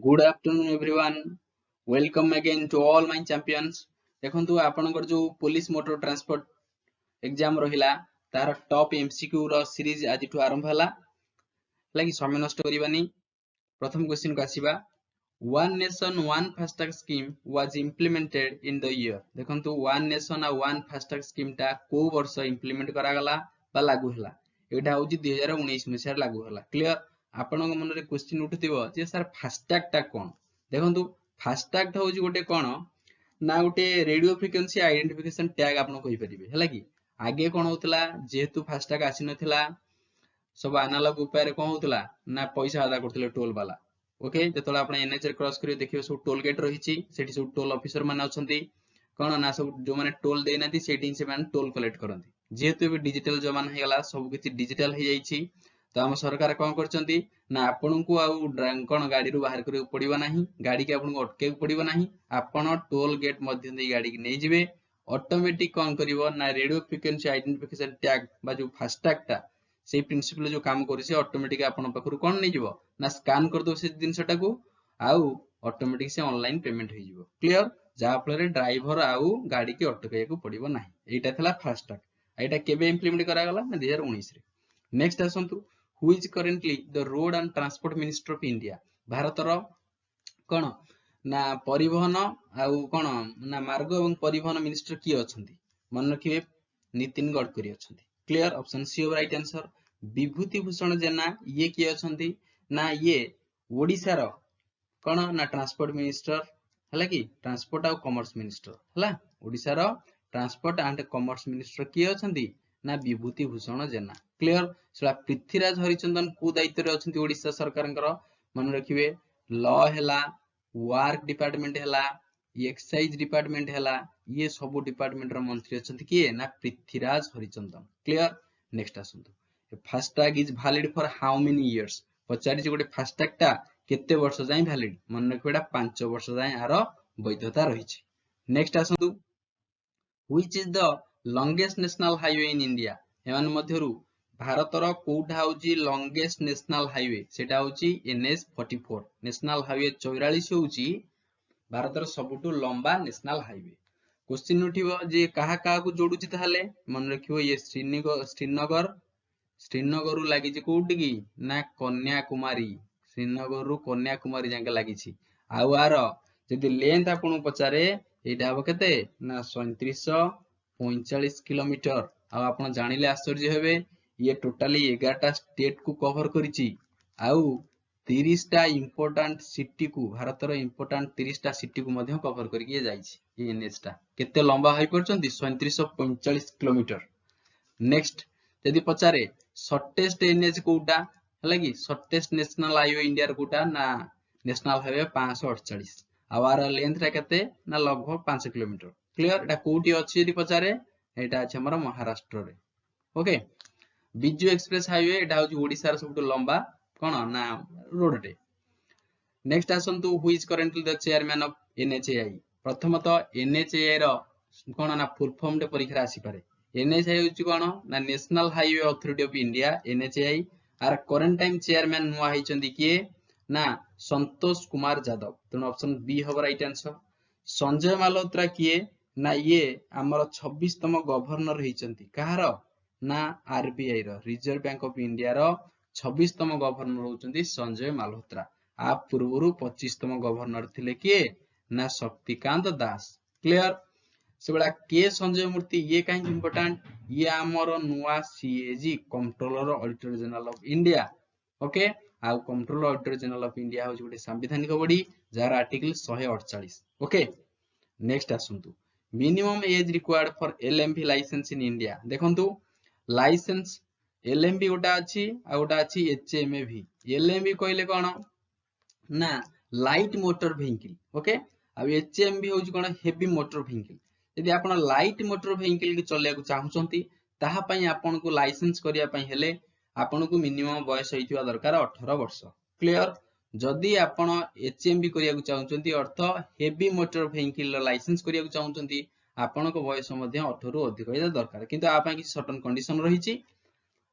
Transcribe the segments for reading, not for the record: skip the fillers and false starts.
Good afternoon everyone welcome again to all my champions. देखंतु आपनकर जो पुलिस मोटर ट्रांसपोर्ट एग्जाम रहिला तार टॉप एमसीक्यू रो सीरीज आज ठु आरंभ हला लागि समय नष्ट करिबानी। प्रथम क्वेश्चन को आसीबा one nation one FASTag scheme was implemented in the year. देखंतु वन नेशन आ वन फास्टैग स्कीम ता को वर्ष इंप्लीमेंट करा गला बा लागू हला। एटा होची 2019 मसिया लागू हला। क्लियर आपनक मन रे क्वेश्चन उठथिबो जे सर फास्टैग ता कोन। देखंतु फास्टैग ता होची गोटे कोन ना गोटे रेडियो फ्रिक्वेंसी आइडेंटिफिकेशन टैग आपन कहि परिबे हला कि आगे कोन होतला जेहेतु फास्टैग आसी नथिला सब एनालॉग उपाय रे कोन होतला ना पैसा अदा करथिले टोल वाला। ओके जेतोला आपण एनएच रे क्रॉस करियो देखियो सब टोल गेट रहिछि सेठी सब टोल ऑफिसर माने अछंती कोन ना सब जो माने टोल देइ नाथि सेठी से माने टोल कलेक्ट करंती। जेहेतु भी डिजिटल जमाना हे गला सब किछि डिजिटल हे जाइछि तो हम सरकार कोन करचंती ना आपनकु आउ कोन गाड़ी रु बाहर करियो पड़िबो नाही गाड़ी के आपनकु अटके पड़िबो नाही आपन टोल गेट मध्य दे गाड़ी के नै जिवे ऑटोमेटिक कोन करिवो ना रेडियो फ्रिक्वेंसी आइडेंटिफिकेशन टैग बा जो फास्टैग ता से प्रिंसिपल जो काम करिसे ऑटोमेटिक आपन पखरु कोन नै जिवो ना स्कैन कर दो से जिंसटा को आउ ऑटोमेटिक से ऑनलाइन पेमेंट हो जिवो। क्लियर जा फल ड्राइवर आउ गाड़ी के अटके को पड़िबो नाही। एटा थला फास्टैग एटा केबे इंप्लीमेंट करा गला ना 2019 रे। नेक्स्ट आसंतु who is currently the road and transport minister of India. Bharat रो कोन ना परिवहन आउ कोन ना मार्ग एवं परिवहन मिनिस्टर की अछंती मन रखिबे नितिन गडकरी अछंती। Clear option C of right answer. Vibhuti Bhushan Jena ये किए अछंती ना ये ओडिसा रो कोन ना ट्रांसपोर्ट मिनिस्टर हला कि ट्रांसपोर्ट आ कॉमर्स मिनिस्टर हला ओडिसा रो ट्रांसपोर्ट एंड कॉमर्स मिनिस्टर किए अछंती ना विभूति भूषण जेना। क्लियर सला पृथ्वीराज हरिचंदन को दायित्व रे अछंती ओडिसा सरकारनकर मन रखिबे लॉ हला वर्क डिपार्टमेंट हला एक्साइज डिपार्टमेंट हला ये सब डिपार्टमेंट रो मंत्री अछंती किए ना पृथ्वीराज हरिचंदन। क्लियर नेक्स्ट आसंतु FASTag is valid for how many years पचारि जे गोटे फास्टैग ता केते वर्ष जाय वैलिड मन रखिबेडा 5 वर्ष जाय आर वैधता रहिछि। नेक्स्ट आसंतु which is the longest national highway in India. एमान मध्यरु भारतर कोउठा होची लॉन्गेस्ट नेशनल हाईवे सेटा होची एनएच 44 नेशनल हाईवे 44 होची भारतर सबुटु लंबा नेशनल हाईवे। क्वेश्चन उठिबो जे काहा काहा को जोडुची ताहाले मन रखिबो ये श्रीनगर लागि जे कोउठी की ना कन्याकुमारी श्रीनगर रु कन्याकुमारी जाके लागिछि आउ आर जदि लेंथ आपन पचारे एटा हो केते ना 3745 किलोमीटर आ आपन जानिले आश्चर्य हेबे ये टोटली 11 टा स्टेट को कवर करिछि आउ 30 टा इंपोर्टेंट सिटी को भारत रो इंपोर्टेंट 30 टा सिटी को मध्य कवर करके जाइछि। ये एनएच टा केते लंबा होई परचंती 3745 किलोमीटर। नेक्स्ट यदि पचारे शॉर्टेस्ट एनएच कोउटा हला कि शॉर्टेस्ट नेशनल हाईवे इंडिया रो कोउटा ना नेशनल हाईवे 548 आवार लेंथ रे केते ना लगभग 5 किलोमीटर। क्लियर एटा कोउटी अछि यदि पचारे एटा अछि हमर महाराष्ट्र रे। ओके बिजू एक्सप्रेस हाईवे एटा होची ओडिसा रो सबटु लंबा कोन ना रोड रे। नेक्स्ट आसंतु who is currently the chairman of NHAI. प्रथमतः एनएचएआई रो कोन ना फुल फॉर्म रे परीक्षा आसी पारे। एनएचएआई होची कोन ना national highway authority of India NHAI आर करंट टाइम चेयरमैन नुआ हिचंदी किए ना संतोष कुमार यादव तेणु ऑप्शन बी हब राइट आंसर। संजय मालहोत्रा किए ना ये हमर 26 तम गवर्नर हिचंती कहार ना आरबीआई रो रिजर्व बैंक ऑफ इंडिया रो 26 तम गवर्नर होचंती संजय मालहोत्रा। आ पूर्वरु 25 तम गवर्नर थिले किए ना शक्तिकांत दास। क्लियर सेबला के संजय मूर्ति ये काहे इंपोर्टेंट ये हमर नुआ CAG controller auditor general of India. Okay आउ controller auditor general of India हो गोटे संवैधानिक बॉडी जार आर्टिकल 148। ओके नेक्स्ट आसंतु minimum age required for LMV licence in India. देखंतु लाइसेंस एलएमवी गोटा अछि आ गोटा अछि एचएमवी। एलएमवी कहले कोन ना लाइट मोटर व्हीकल। ओके आ एचएमवी होची कोन हेवी मोटर व्हीकल। यदि आपण लाइट मोटर व्हीकल के चलेया को चाहुचंती ताहा पई आपण को लाइसेंस करिया पई हेले आपण को मिनिमम बयस होइतिबा दरकार 18 वर्ष। क्लियर जदि आपण एचएमवी करिया को चाहुचंती अर्थ हेवी मोटर व्हीकल लाइसेंस करिया को चाहुचंती आपण को बयस मध्ये 18 रु अधिक होइदा दरकार किंतु आ पई कि सर्टेन कंडीशन रहिछि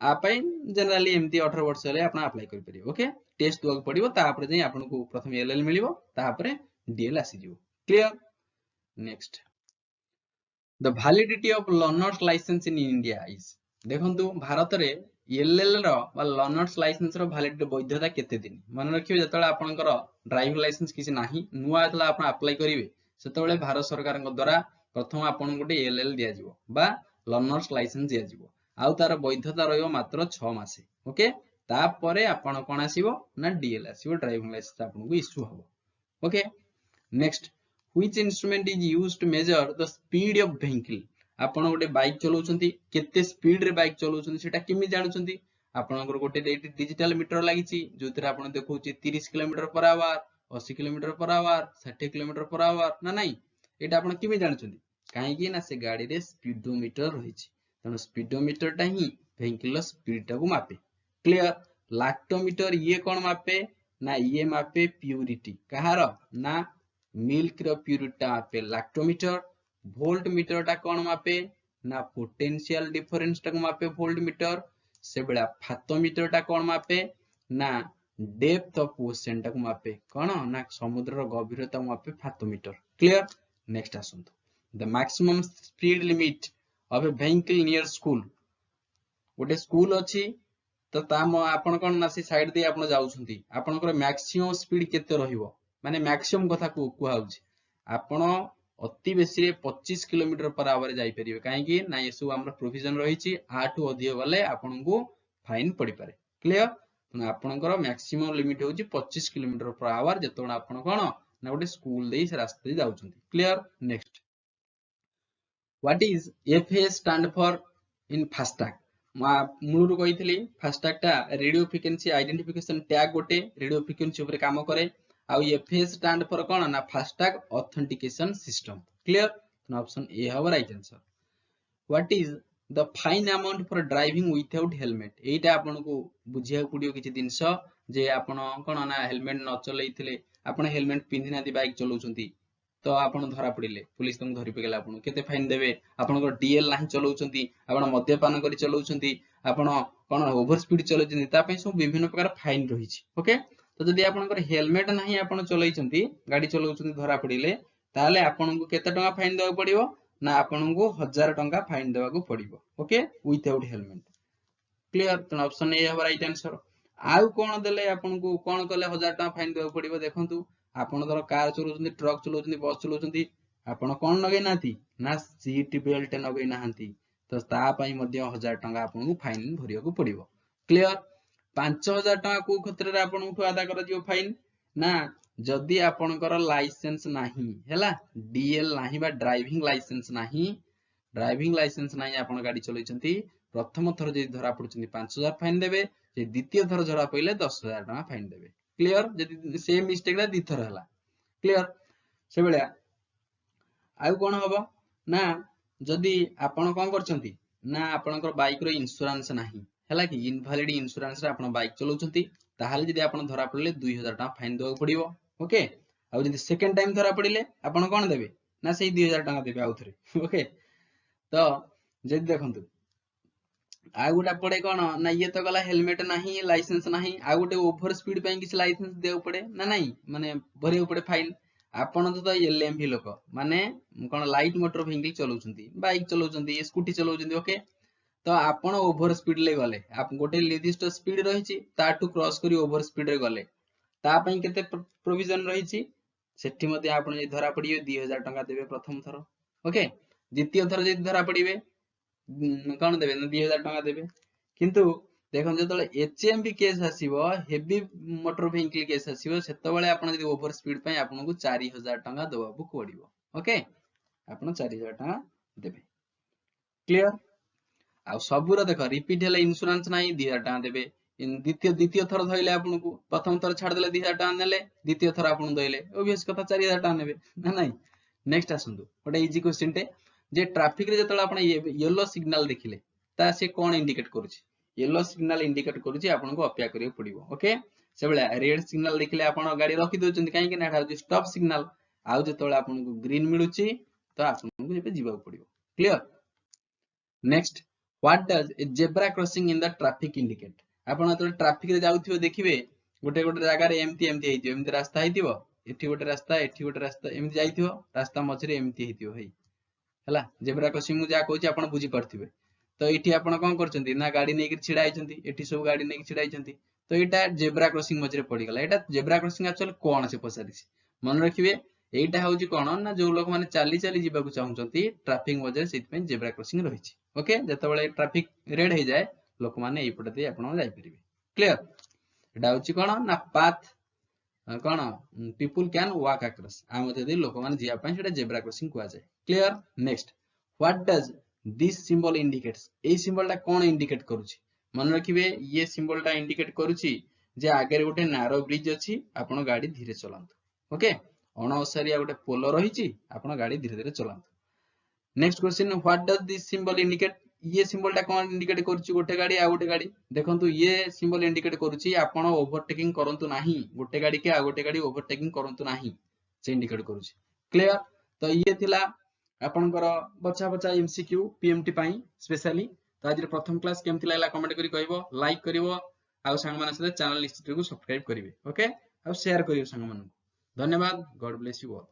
आपै जनरली एमती 18 वर्ष रे आपण अप्लाई करि परिबो ओके टेस्ट दुआ पड़िबो तापर जे आपनको प्रथम एलएल मिलिबो तापर डीएल आसी जिवो clear next the validity of learners licence in India is देखंतु भारत रे एलएल रो बा लर्नर्स लाइसेंस रो वैलिडिटी वैधता केते दिन मन रखियो जतले आपनकर ड्राइविंग लाइसेंस किछि नाही नुवा जतले आपण अप्लाई करिवे सेतबेले भारत सरकार द्वारा प्रथम आपण गोटे एलएल दिया जिवो बा लर्नर्स लाइसेंस दिया जिवो आउ तार वैधता रहिबो मात्र 6 मासे ओके तापरे आपण कोन आसीबो ना डीएल आसीबो ड्राइविंग लाइसेंस आपनको इश्यू हबो okay next which instrument is used to measure the speed of vehicle आपण गोटे बाइक चलाउछंती केते स्पीड रे बाइक चलाउछंती सेटा किमि जानुछंती आपनकर गोटे डिजिटल मीटर लागिछि जोतिर आपण देखौछि 30 kilometre per hour 80 kilometre per hour 60 kilometre per hour ना नाही एटा आपण किमि जानुछंती काहे कि ना से गाड़ी रे स्पीडोमीटर रहिछि तनो स्पीडोमीटर टा ही व्हीकल रो स्पीड टा को मापे क्लियर लैक्टोमीटर ये कोन मापे ना ये मापे प्यूरिटी कहार ना मिल्क रो प्यूरिटी टा मापे लैक्टोमीटर वोल्ट मीटर टा कोन मापे ना पोटेंशियल डिफरेंस टा को मापे वोल्ट मीटर से बेला फाथोमीटर टा कोन मापे ना डेप्थ ऑफ ओशन टा को मापे कोन ना समुद्र रो गभीरता को मापे फाथोमीटर क्लियर नेक्स्ट आसंतो the maximum speed limit of a vehicle near school गोटे स्कूल अछि तो ता आपण कोन ना से साइड दे आपण जाउछंती आपनकर मैक्सिमम स्पीड केते रहिबो माने मैक्सिमम कथा को कुहाउछि आपण अति बेसी 25 किलोमीटर पर आवर जाई परिबे काहे कि ना ये सब हमर प्रोविजन रहिछि आठु अधिक गले आपनको फाइन पड़ी पारे क्लियर तो आपनकर मैक्सिमम लिमिट होछि 25 किलोमीटर पर आवर जेतोण आपण कोन ना गोटे स्कूल देई से रास्ता दे जाउछंती clear next what is FS stand for in FASTag मूलरू कहितली फास्टैग टा रेडियो फ्रिक्वेंसी आइडेंटिफिकेशन टैग गोटे रेडियो फ्रिक्वेंसी ऊपर काम करे आउ एफएस स्टैंड फॉर कोन ना फास्टैग ऑथेंटिकेशन सिस्टम क्लियर तो ऑप्शन ए हबो right answer what is the fine amount for driving without helmet एटा आपनको बुझिया पडियो किछि दिनस जे आपण कोन ना हेलमेट न चलैथिले आपण हेलमेट पिन्हि नाती बाइक चलाउछंती तो आपण धरा पड़िले पुलिस तुम धरि पकेला आपण केते फाइन देबे आपनको डीएल नाही चलाउछंती आपण मद्यपान करी चलाउछंती आपण कोन ओवर स्पीड चलाउछंती ता पई सब विभिन्न प्रकार फाइन रहिछि ओके तो जदि आपनकर हेलमेट नाही आपण चलाइछंती गाड़ी चलाउछंती धरा पड़िले ताले आपनको केते टका फाइन देबा पड़िबो ना आपनको 1000 टका फाइन देबा को पड़िबो ओके विथआउट हेलमेट क्लियर तो ऑप्शन ए हबो राइट आंसर आउ कोन देले आपनको कोन कले 1000 टका फाइन देबा पड़िबो देखंतु आपण धर कार चलाउछंती ट्रक चलाउछंती बस चलाउछंती आपण कोन नगै नाथि ना सीट बेल्ट नगै नाहंती तो ता पई मध्ये 1000 टका आपनको फाइन भरिया को पड़िबो क्लियर 5000 टका को क्षेत्र रे आपनको अदा कर दियो फाइन ना जदि आपनकर लाइसेंस नाही हैला डीएल नाही बा ड्राइविंग लाइसेंस नाही आपण गाड़ी चलैछंती प्रथम थर जे धरा पड़छंती 5000 फाइन देबे जे द्वितीय थर धरा पइले 10000 टका फाइन देबे क्लियर जदि सेम मिस्टेक ला दी थर हला क्लियर से बेला आउ कोन हबो ना जदि आपण कोन करछंती ना आपनकर बाइक रो इंश्योरेंस नाही हैला कि इनवैलिड इंश्योरेंस रे आपण बाइक चलाउछंती ताहाले जदि आपण धरा पड़ले 2000 टका फाइन देबा पड़िबो ओके आउ जदि सेकंड टाइम धरा पड़िले आपण कोन देबे ना सेही 2000 टका देबे आउ थरे ओके तो जदि देखंतु आ गोटा पड़े कोन ना ये तो गला हेलमेट नाही लाइसेंस नाही आ गोटे ओवर स्पीड पई किछ लाइसेंस देउ पड़े ना नाही माने भरियो पड़े फाइन आपण तो एलएमवी लोक माने कोन लाइट मोटर व्हीकल चलाउछंती बाइक चलाउछंती स्कूटी चलाउछंती ओके तो आपण ओवर स्पीड ले गले आप गोटे निर्दिष्ट स्पीड रहिछि ताटू क्रॉस करी ओवर स्पीड रे गले ता पई केते प्रोविजन रहिछि सेठी मध्ये आपण जे धरा पड़ियो 2000 टका देबे प्रथम थर ओके द्वितीय थर जे धरा पड़िबे कोन देबे 2000 टका देबे किंतु देखन जतले एचएमवी केस आसीबो हेवी मोटर व्हीकल केस आसीबो सेतबेले आपण जदि ओवर स्पीड पई आपन को 4000 टका देबाबू पड़िबो ओके आपण 4000 टका देबे क्लियर आ सबुर देख रिपीट हेले इंश्योरेंस नाही 2000 टका देबे द्वितीय थर धइले आपन को प्रथम थर छाड़ देले 2000 टका नेले द्वितीय थर आपन दैले ऑब्वियस कथा 4000 टका नेबे ना नाही नेक्स्ट आसंदु ओटा इजी क्वेश्चन टे जे ट्रैफिक रे जतले आपण येलो सिग्नल देखिले ता से कोन इंडिकेट करूची येलो सिग्नल इंडिकेट करूची आपन को अपेक्षा करियो पड़िबो ओके से बेला रेड सिग्नल देखिले आपण गाड़ी रखि दोचंती काहे कि ना एटा स्टॉप सिग्नल आउ जतले आपन को ग्रीन मिलुची तो आपन को जेबे जीवा पड़िबो clear next What does a zebra crossing in the traffic indicate? ଆପଣ ଯେତେବେଳେ ଟ୍ରାଫିକ ରେ ଯାଉଥିବେ ଦେଖିବେ ଗୋଟେ ଗୋଟେ ଜାଗାରେ ଏମିତି ଏମିତି ହେଇଥିବ, ଏମିତି ରାସ୍ତା ହେଇଥିବ, ଏଠି ଗୋଟେ ରାସ୍ତା, ଏଠି ଗୋଟେ ରାସ୍ତା, ଏମିତି ଯାଇଥିବ, ରାସ୍ତା ମଝିରେ ଏମିତି ହେଇଥିବ ହେଇ ହେଲା। ଜେବ୍ରା କ୍ରସିଂ ମୁଁ ଯାହା କହୁଛି ଆପଣ ବୁଝିପାରୁଥିବେ। ତ ଏଠି ଆପଣ କଣ କରୁଛନ୍ତି ନା ଗାଡି ନେଇକି ଛିଡା ହେଇଛନ୍ତି, ଏଠି ସବୁ ଗାଡି ନେଇକି ଛିଡା ହେଇଛନ୍ତି, ତ ଏଇଟା ଜେବ୍ରା କ୍ରସିଂ ମଝିରେ ପଡିଗଲା। ଏଇଟା ଜେବ୍ରା କ୍ରସିଂ ଆକ୍ଚୁଆଲି କଣ ସେ ପଚାରିଛି, ମନେ ରଖିବେ। ଏଇଟା ହଉଛି କଣ ନା ଯୋଉ ଲୋକମାନେ ଚାଲି ଚାଲି ଯିବାକୁ ଚାହୁଁଛନ୍ତି ଟ୍ରାଫିକ ମଝିରେ, ସେଇଥିପାଇଁ ଜେବ୍ରା କ୍ରସିଂ ରହିଛି। ଓକେ, ଯେତେବେଳେ ଟ୍ରାଫିକ ରେଡ୍ ହେଇଯାଏ ଲୋକମାନେ ଏଇପଟେ ଦେଇ ଆପଣ ଯାଇପାରିବେ। କ୍ଲିୟର? ଏଟା ହଉଛି କଣ ନା ପାଥ, କଣ ପିପୁଲ କ୍ୟାନ ୱାକ୍ ଆକ୍ରସ୍, ଆ ମଧ୍ୟ ଦେଇ ଲୋକମାନେ ଯିବା ପାଇଁ ସେଟା ଜେବ୍ରା କ୍ରସିଂ କୁହାଯାଏ। Clear? Next, what does this symbol indicates? ଏଇ ସିମ୍ବଲ ଟା କଣ ଇଣ୍ଡିକେଟ କରୁଛି? ମନେ ରଖିବେ, ଇଏ ସିମ୍ବଲ ଟା ଇଣ୍ଡିକେଟ କରୁଛି ଯେ ଆଗରେ ଗୋଟେ ନାରୋ ବ୍ରିଜ ଅଛି, ଆପଣ ଗାଡି ଧୀରେ ଚଲାନ୍ତୁ। ଓକେ, ଅଣଓସାରିଆ ଗୋଟେ ପୋଲ ରହିଛି, ଆପଣ ଗାଡି ଧୀରେ ଧୀରେ ଚଲାନ୍ତୁ। Next question, what does this symbol indicate? ଇଏ ସିମ୍ବଲ ଟା କଣ ଇଣ୍ଡିକେଟ କରୁଛି? ଗୋଟେ ଗାଡି ଆଉ ଗୋଟେ ଗାଡି, ଦେଖନ୍ତୁ ଇଏ ସିମ୍ବଲ ଇଣ୍ଡିକେଟ କରୁଛି ଆପଣ ଓଭରଟେକିଂ କରନ୍ତୁ ନାହିଁ, ଗୋଟେ ଗାଡି କି ଆଉ ଗୋଟେ ଗାଡି ଓଭରଟେକିଂ କରନ୍ତୁ ନାହିଁ, ସେ ଇଣ୍ଡିକେଟ କରୁଛି। କ୍ଲିୟର? ତ ଇଏ ଥିଲା ଆପଣଙ୍କର ବଛା ବଛା ଏମସିକ୍ୟୁ ପିଏମଟି ପାଇଁ ସ୍ପେଶାଲି। ତ ଆଜିର ପ୍ରଥମ କ୍ଲାସ କେମିତି ଲାଗିଲା କମେଣ୍ଟ କରି କହିବ, ଲାଇକ୍ କରିବ, ଆଉ ସାଙ୍ଗମାନଙ୍କ ସହିତ ଚ୍ୟାନେଲ ନିଶ୍ଚିତ ସବସ୍କ୍ରାଇବ କରିବେ। ଓକେ, ଆଉ ସେୟାର କରିବେ ସାଙ୍ଗମାନଙ୍କୁ। ଧନ୍ୟବାଦ। ଗଡ ବ୍ଲେସ ୟୁ ଅଲ୍।